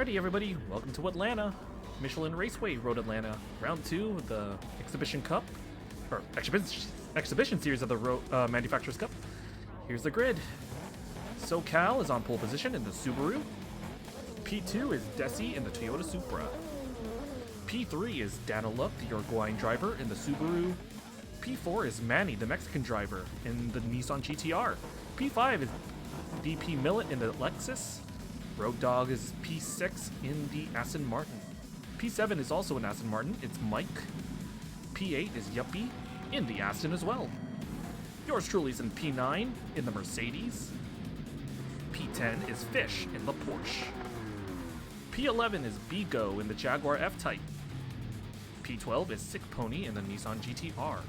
Alrighty, everybody, welcome to Atlanta. Michelin Raceway Road Atlanta, round 2 of the Exhibition Cup, or Exhibition Series of the Manufacturers Cup. Here's the grid. SoCal is on pole position in the Subaru. P2 is Desi in the Toyota Supra. P3 is Daniluk, the Uruguayan driver, in the Subaru. P4 is Manny, the Mexican driver, in the Nissan GTR. P5 is BP Millet in the Lexus. Road Dogg is P6 in the Aston Martin. P7 is also an Aston Martin, it's Mike. P8 is Yuppie in the Aston as well. Yours truly is in P9 in the Mercedes. P10 is Fish in the Porsche. P11 is Bigo in the Jaguar F-Type. P12 is Sick Pony in the Nissan GTR.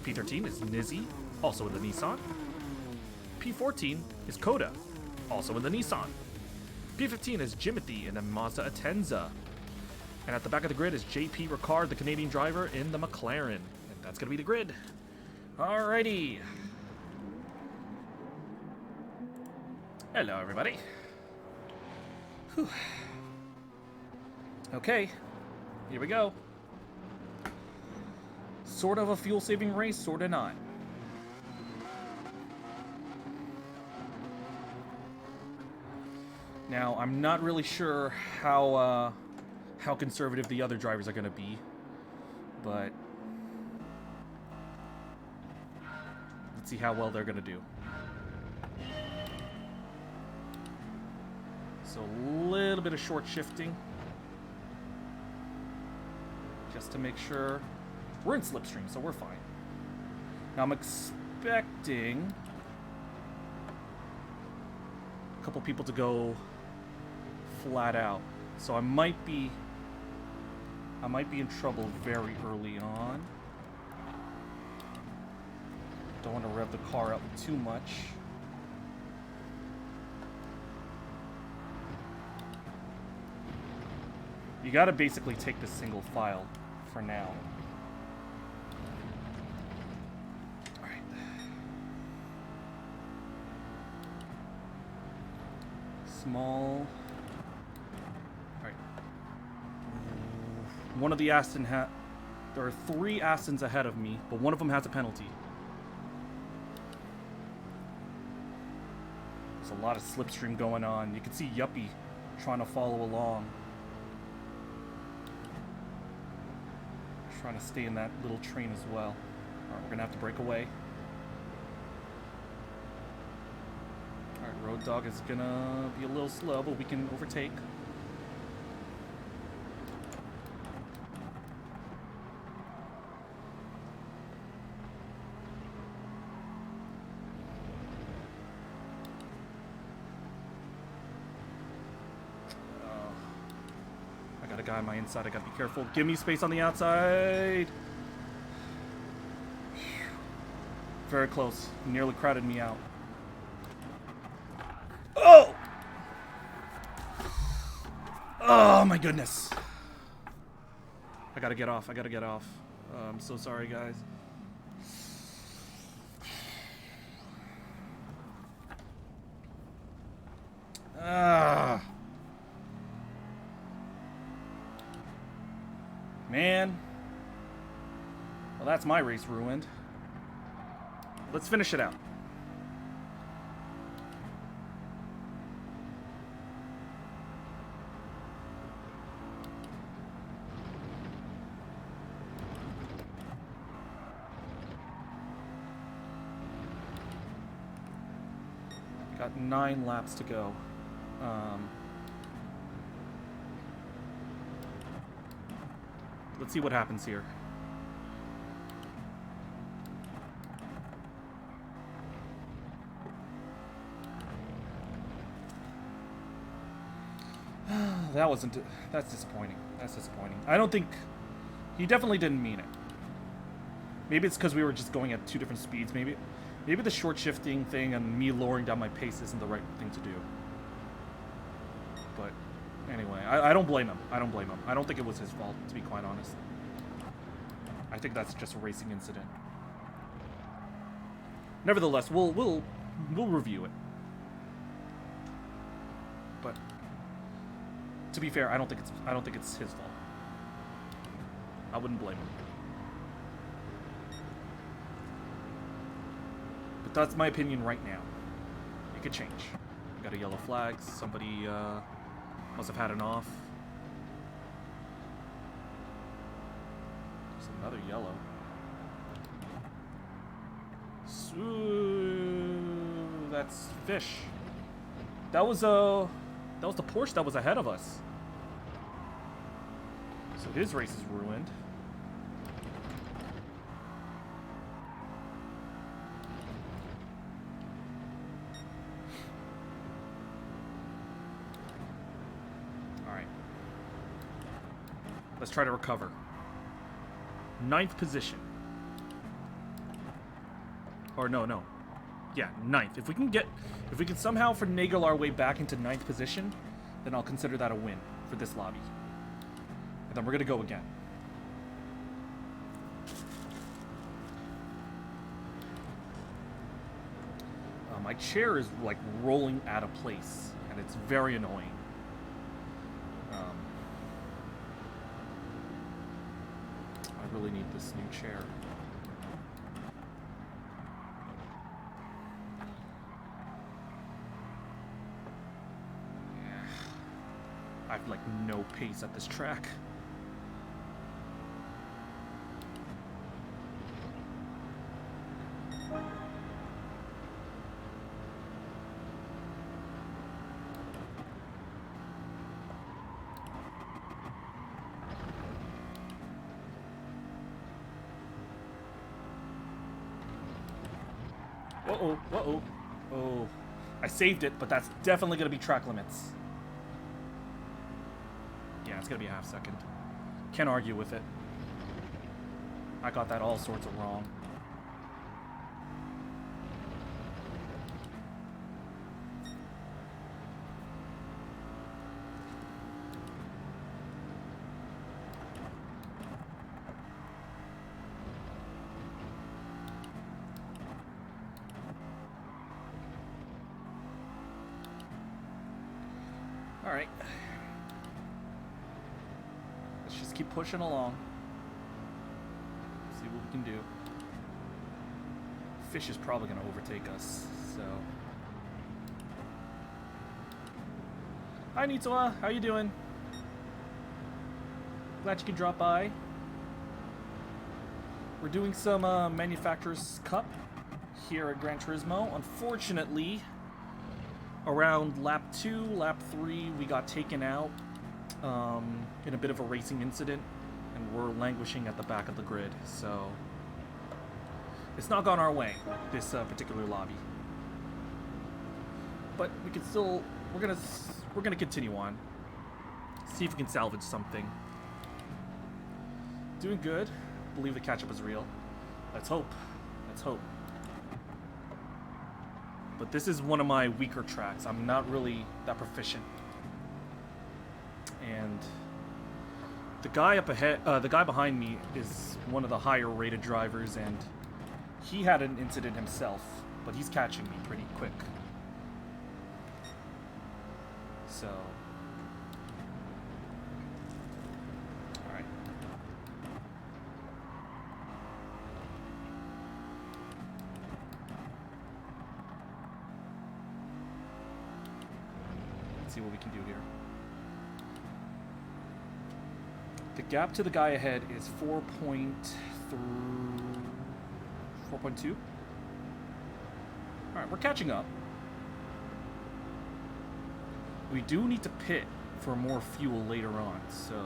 P13 is Nizzy, also in the Nissan. P14 is Coda, also in the Nissan. P15 is Jimothy in the Mazda Atenza. And at the back of the grid is JP Ricard, the Canadian driver, in the McLaren. And that's going to be the grid. Alrighty. Hello, everybody. Whew. Okay, here we go. Sort of a fuel-saving race, sort of not. Now, I'm not really sure how conservative the other drivers are going to be, but let's see how well they're going to do. So a little bit of short shifting, just to make sure. We're in slipstream, so we're fine. Now I'm expecting a couple people to go flat out, so I might be in trouble very early on. Don't want to rev the car up too much. You gotta basically take the single file for now. Alright. Small. Alright. One of the Aston there are 3 Astons ahead of me, but one of them has a penalty. There's a lot of slipstream going on. You can see Yuppie trying to follow along. Trying to stay in that little train as well. Alright, we're gonna have to break away. Alright, Road Dogg is gonna be a little slow, but we can overtake. Guy on my inside, I gotta be careful. Give me space on the outside. Very close. Nearly crowded me out. Oh! Oh my goodness. I gotta get off. I gotta get off. I'm so sorry, guys. Man. Well, that's my race ruined. Let's finish it out. Got 9 laps to go. Let's see what happens here. That's disappointing. That's disappointing. I don't think, he definitely didn't mean it. Maybe it's because we were just going at 2 different speeds. Maybe the short shifting thing and me lowering down my pace isn't the right thing to do. But anyway, I don't blame him. I don't blame him. I don't think it was his fault, to be quite honest. I think that's just a racing incident. Nevertheless, we'll review it. But to be fair, I don't think it's his fault. I wouldn't blame him. But that's my opinion right now. It could change. Got a yellow flag. Somebody must have had an off. There's another yellow. Ooh, that's fish. That was the Porsche that was ahead of us. So his race is ruined. Alright. Let's try to recover. 9th position. Or no. Yeah, 9th. If we can somehow finagle our way back into 9th position, then I'll consider that a win for this lobby. And then we're gonna go again. My chair is like rolling out of place, and it's very annoying. I really need this new chair. I have like no pace at this track. Uh-oh. Oh, I saved it, but that's definitely gonna be track limits. Yeah, it's gonna be a half second. Can't argue with it. I got that all sorts of wrong. Alright. Let's just keep pushing along. See what we can do. Fish is probably going to overtake us, so... Hi, Nitsuwa. How you doing? Glad you could drop by. We're doing some Manufacturers Cup here at Gran Turismo. Unfortunately, around lap 2, lap 3, we got taken out in a bit of a racing incident, and we're languishing at the back of the grid, so it's not gone our way, this particular lobby. But we can still, we're gonna continue on, see if we can salvage something. Doing good. Believe the catch-up is real. Let's hope. Let's hope. But this is one of my weaker tracks. I'm not really that proficient. And the guy up ahead, the guy behind me is one of the higher rated drivers, and he had an incident himself, but he's catching me pretty quick. So, alright. Let's see what we can do here. The gap to the guy ahead is 4.2. Alright, we're catching up. We do need to pit for more fuel later on, so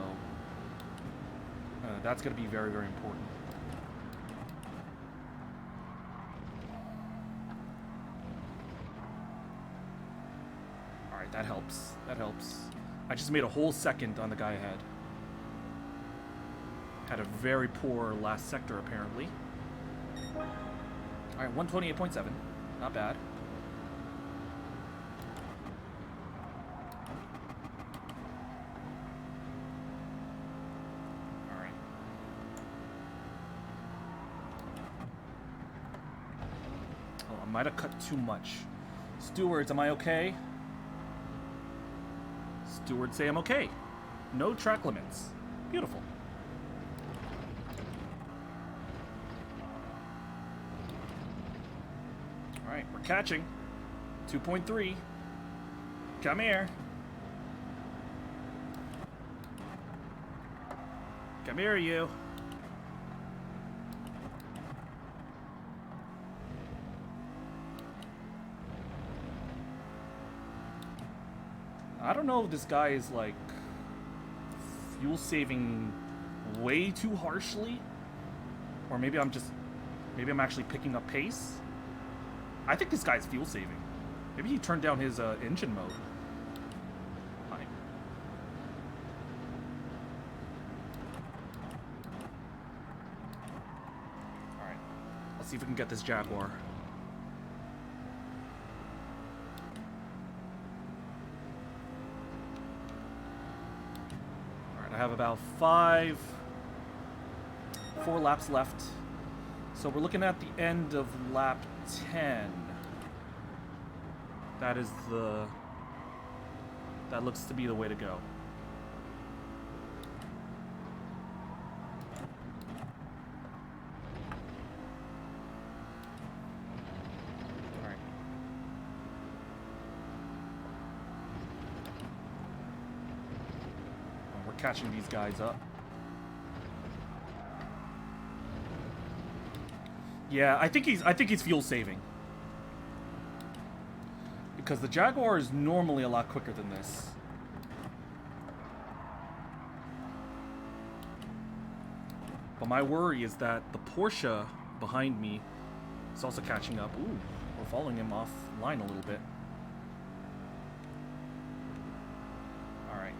that's going to be very, very important. Alright, that helps. That helps. I just made a whole second on the guy ahead. Had a very poor last sector, apparently. Alright, 128.7. Not bad. Alright. Oh, I might have cut too much. Stewards, am I okay? Steward say I'm okay. No track limits. Beautiful. Alright, we're catching. 2.3. Come here. Come here, you. I don't know if this guy is like fuel saving way too harshly, or maybe I'm actually picking up pace. I think this guy's fuel saving. Maybe he turned down his engine mode. Fine. Alright. Let's see if we can get this Jaguar. Alright, I have about 4 laps left. So we're looking at the end of lap 10. That looks to be the way to go. Alright. We're catching these guys up. Yeah, I think he's fuel saving. Because the Jaguar is normally a lot quicker than this. But my worry is that the Porsche behind me is also catching up. Ooh, we're following him offline a little bit. Alright.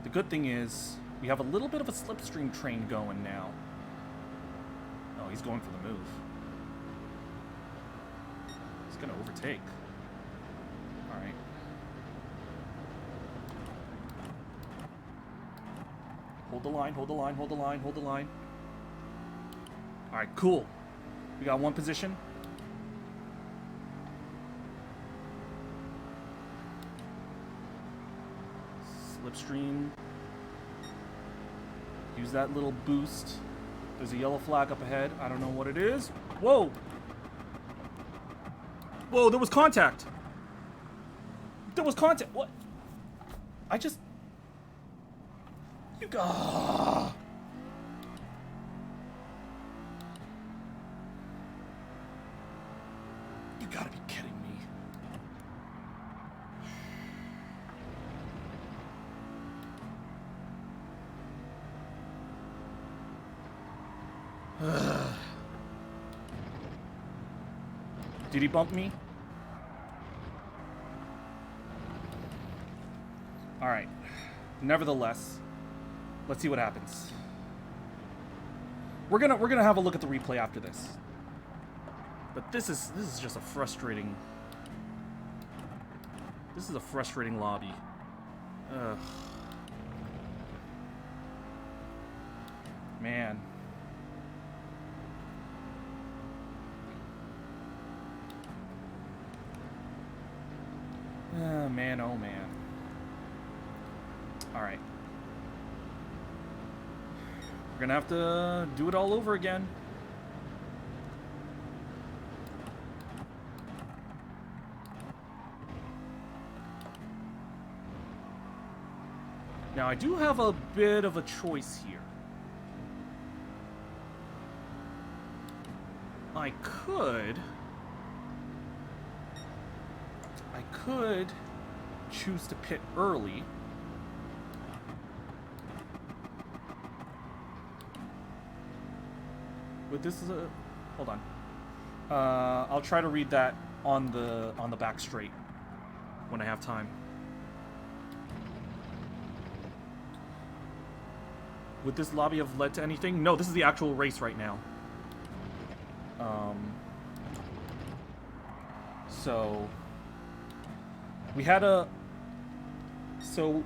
The good thing is, we have a little bit of a slipstream train going now. Oh, he's going for the move. He's gonna overtake. Alright. Hold the line, hold the line, hold the line, hold the line. Alright, cool. We got one position. Slipstream. Use that little boost. There's a yellow flag up ahead. I don't know what it is. Whoa! Whoa, there was contact! There was contact! What? I just... You got... You gotta be kidding me. Did he bump me? Alright. Nevertheless, let's see what happens. We're gonna have a look at the replay after this. But this is just a frustrating... This is a frustrating lobby. Ugh. Man. Man, oh man. Alright. We're gonna have to do it all over again. Now, I do have a bit of a choice here. I could choose to pit early. But this is a... Hold on. I'll try to read that on the back straight when I have time. Would this lobby have led to anything? No, this is the actual race right now. So we had a... So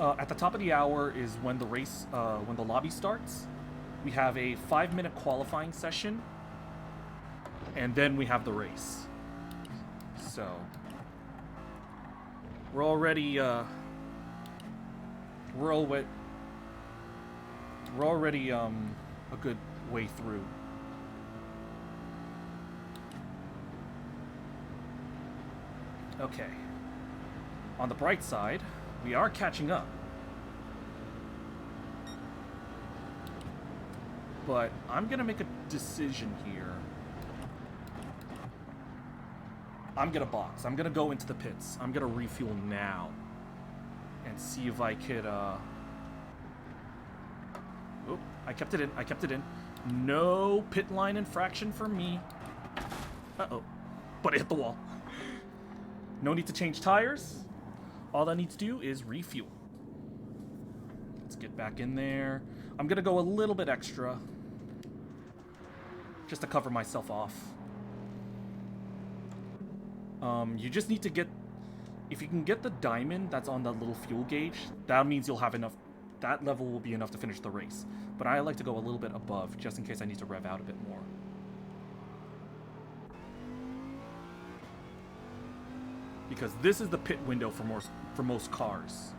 at the top of the hour is when the race, when the lobby starts. We have a 5-minute qualifying session, and then we have the race. So We're already a good way through. Okay. On the bright side, we are catching up. But I'm gonna make a decision here. I'm gonna box. I'm gonna go into the pits. I'm gonna refuel now. And see if I could, Oh, I kept it in. I kept it in. No pit line infraction for me. Uh-oh. But it hit the wall. No need to change tires. All I need to do is refuel. Let's get back in there. I'm gonna go a little bit extra. Just to cover myself off. You just need to get... If you can get the diamond that's on that little fuel gauge, that means you'll have enough... That level will be enough to finish the race. But I like to go a little bit above, just in case I need to rev out a bit more. Because this is the pit window for most cars.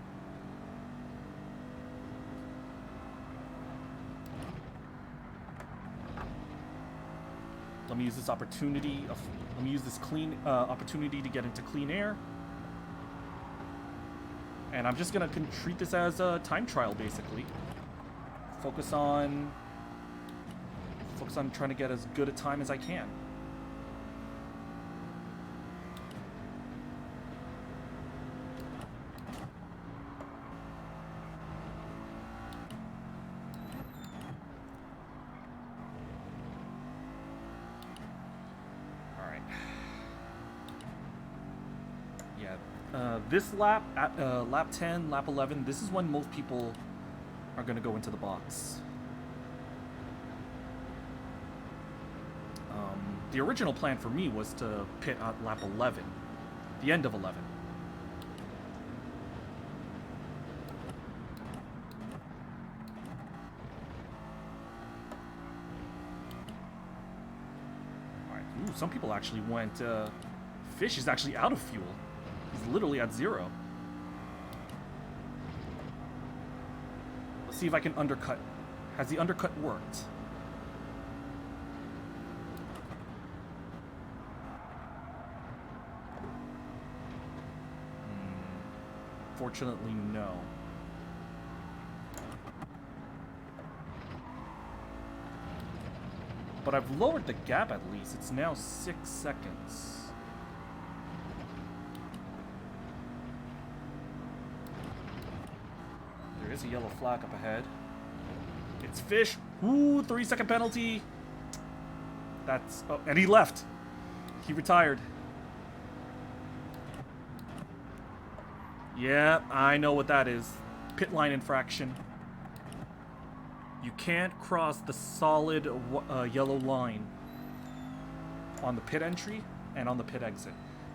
Let me use this opportunity. Let me use this opportunity to get into clean air. And I'm just gonna treat this as a time trial, basically. Focus on trying to get as good a time as I can. This lap, lap 10, lap 11, this is when most people are going to go into the box. The original plan for me was to pit at lap 11, the end of 11. Alright, ooh, some people actually went, Fish is actually out of fuel. He's literally at 0. Let's see if I can undercut. Has the undercut worked? Fortunately, no. But I've lowered the gap at least. It's now 6 seconds. There's a yellow flag up ahead. It's Fish. Ooh, 3-second penalty. That's... Oh, and he left. He retired. Yeah, I know what that is. Pit line infraction. You can't cross the solid yellow line on the pit entry and on the pit exit.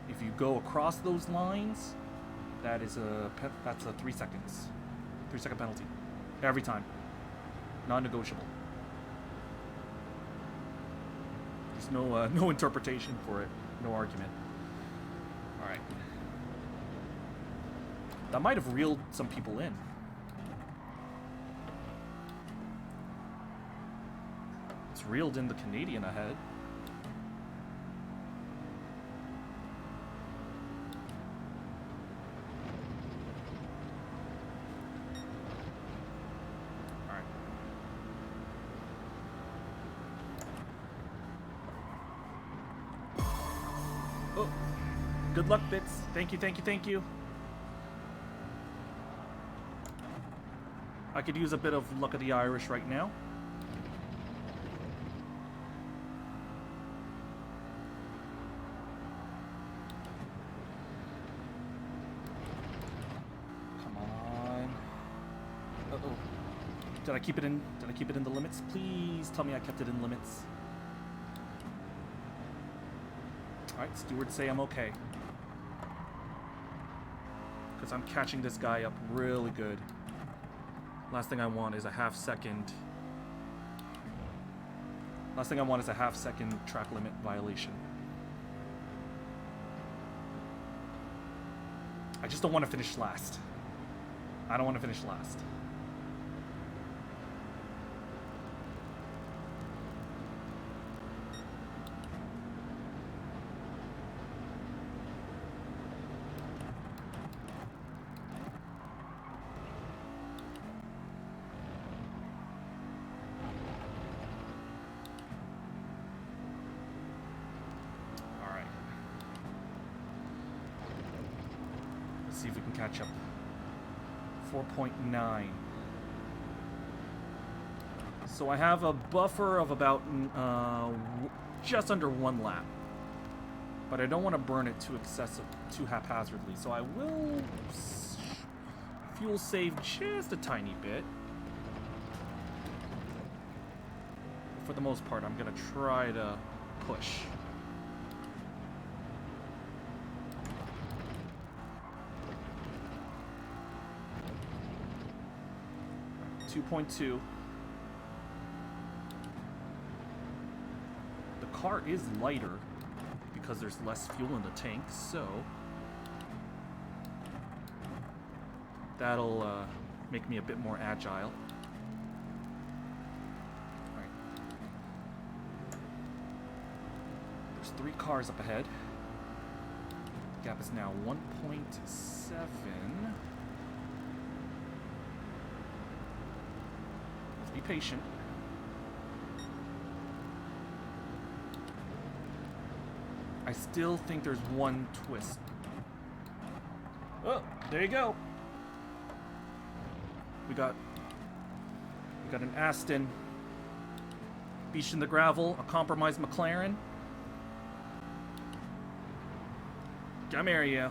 If you go across those lines, that's a 3 seconds. 3-second penalty. Every time. Non-negotiable. There's no interpretation for it. No argument. Alright. That might have reeled some people in. It's reeled in the Canadian ahead. Good luck, Bits. Thank you, thank you, thank you. I could use a bit of luck of the Irish right now. Come on. Uh-oh. Did I keep it in? Did I keep it in the limits? Please tell me I kept it in limits. Alright, stewards say I'm okay. Because I'm catching this guy up really good. Last thing I want is a half-second... Last thing I want is a half-second track limit violation. I I just don't want to finish last. I don't want to finish last. See if we can catch up. 4.9. So I have a buffer of about just under 1 lap. But I don't want to burn it too haphazardly. So I will fuel save just a tiny bit. For the most part, I'm going to try to push. 2.2. The car is lighter because there's less fuel in the tank, so that'll make me a bit more agile. All right. There's 3 cars up ahead. Gap is now 1.7. Be patient. I still think there's one twist. Oh, there you go. We got an Aston, beach in the gravel, a compromised McLaren. Come here, you.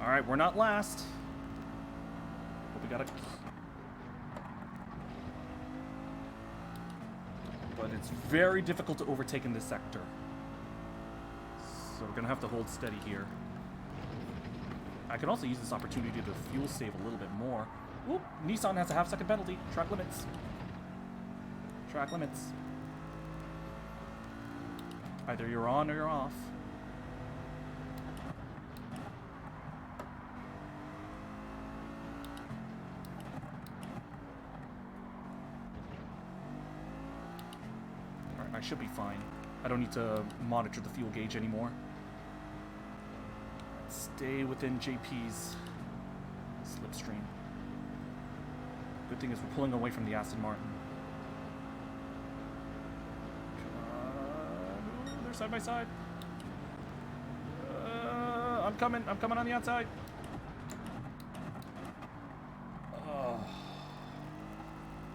Alright, we're not last. But we gotta... But it's very difficult to overtake in this sector. So we're gonna have to hold steady here. I can also use this opportunity to fuel save a little bit more. Whoop! Nissan has a half-second penalty. Track limits. Track limits. Either you're on or you're off. I should be fine. I don't need to monitor the fuel gauge anymore. Stay within JP's slipstream. Good thing is we're pulling away from the Aston Martin. They're side by side. I'm coming on the outside.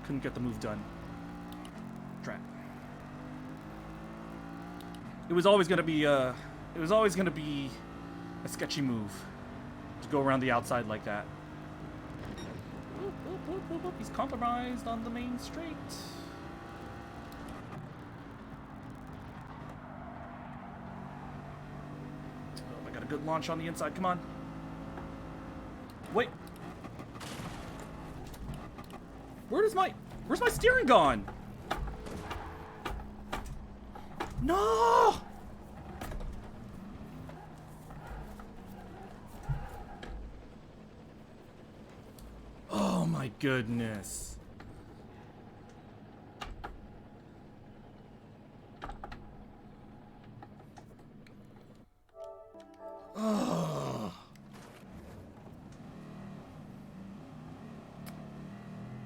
Couldn't get the move done. Track. It was always gonna be a sketchy move to go around the outside like that. Oop, oop, oop, oop, oop. He's compromised on the main straight. Oh, I got a good launch on the inside. Come on. Wait. Where's my steering gone? No! Oh my goodness. Oh.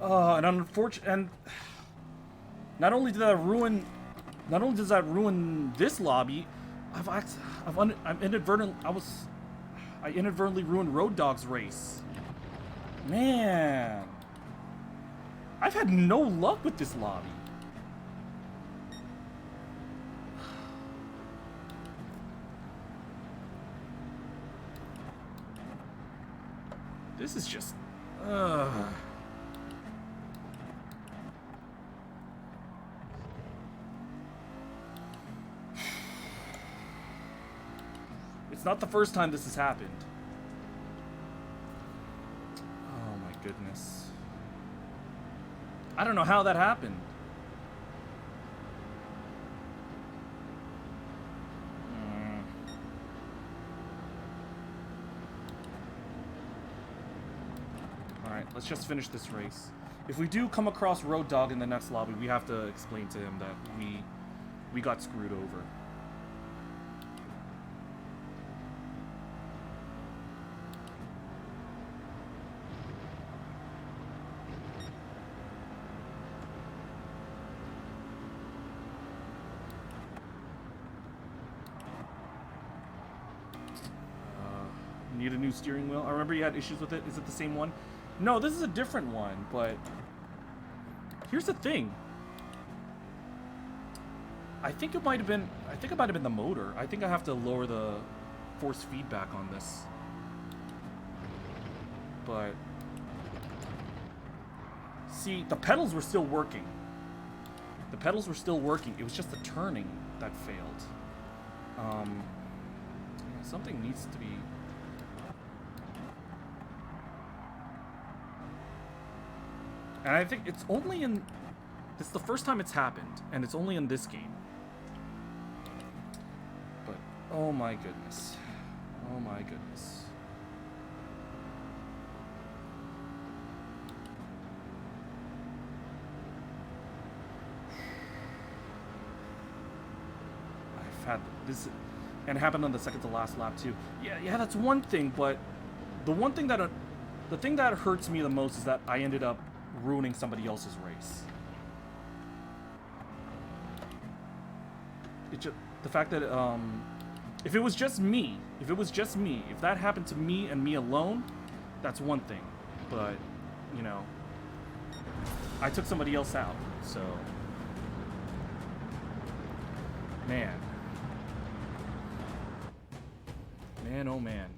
And unfortunately, and not only does that ruin this lobby, I inadvertently ruined Road Dogg's race. Man, I've had no luck with this lobby. This is just, It's not the first time this has happened. Oh my goodness. I don't know how that happened. Alright, let's just finish this race. If we do come across Road Dogg in the next lobby, we have to explain to him that we got screwed over. Need a new steering wheel. I remember you had issues with it. Is it the same one? No, this is a different one, but here's the thing. I think it might have been the motor. I think I have to lower the force feedback on this. But see, the pedals were still working. The pedals were still working. It was just the turning that failed. Something needs to be. And I think it's only in... It's the first time it's happened, and it's only in this game. But, oh my goodness. Oh my goodness. I've had this... And it happened on the second to last lap, too. Yeah, that's one thing, but... The one thing that... The thing that hurts me the most is that I ended up ruining somebody else's race. It just, the fact that if it was just me, if that happened to me and me alone, that's one thing. But, you know, I took somebody else out, so man, oh man.